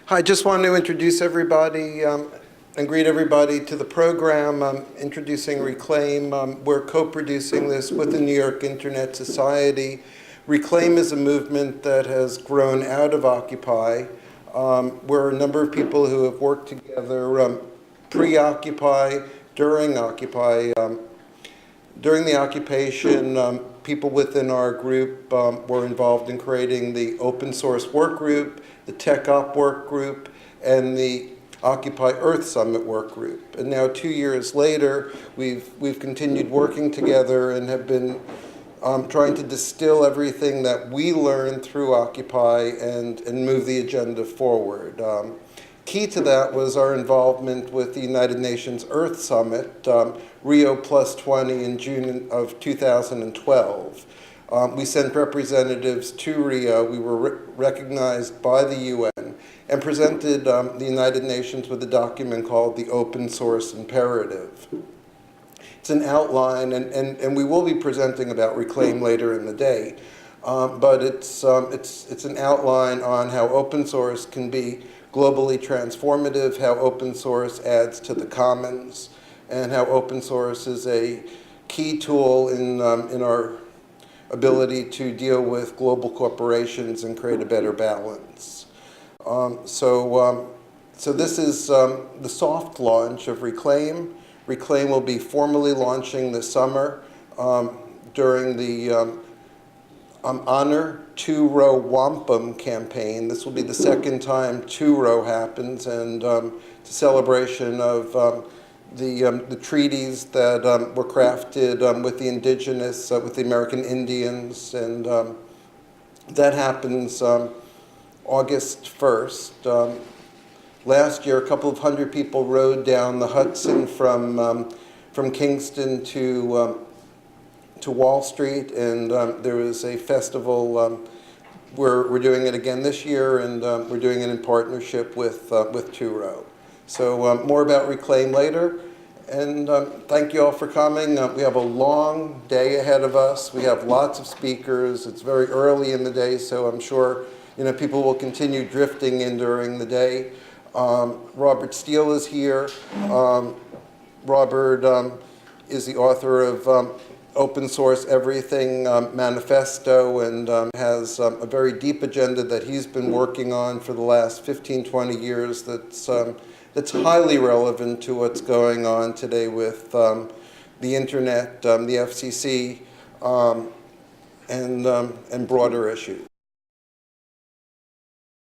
Hi, I just wanted to introduce everybody and greet everybody to the program. I'm introducing Reclaim. We're co-producing this with the New York Internet Society. Reclaim is a movement that has grown out of Occupy. We're a number of people who have worked together pre-Occupy, during Occupy. During the occupation, people within our group were involved in creating the open source work group, the Tech Op work group, and the Occupy Earth Summit work group. And now 2 years later, we've continued working together and have been trying to distill everything that we learned through Occupy and move the agenda forward. Key to that was our involvement with the United Nations Earth Summit, Rio Plus 20 in June of 2012. We sent representatives to Rio. We were recognized by the UN and presented the United Nations with a document called the Open Source Imperative. It's an outline, and we will be presenting about Reclaim later in the day, but it's an outline on how open source can be globally transformative, how open source adds to the commons, and how open source is a key tool in our ability to deal with global corporations and create a better balance. So this is the soft launch of Reclaim. Reclaim will be formally launching this summer during the Honor Two-Row Wampum campaign. This will be the second time Two-Row happens, and it's a celebration of the treaties that were crafted with the indigenous, with the American Indians, and that happens August 1st. Last year, a couple of hundred people rode down the Hudson from Kingston to Wall Street, and there was a festival. We're doing it again this year, and we're doing it in partnership with Two-Row. So more about Reclaim later, and thank you all for coming. We have a long day ahead of us. We have lots of speakers. It's very early in the day, so I'm sure people will continue drifting in during the day. Robert Steele is here. Robert is the author of Open Source Everything Manifesto, and has a very deep agenda that he's been working on for the last 15, 20 years that's highly relevant to what's going on today with the internet, the FCC, and broader issues.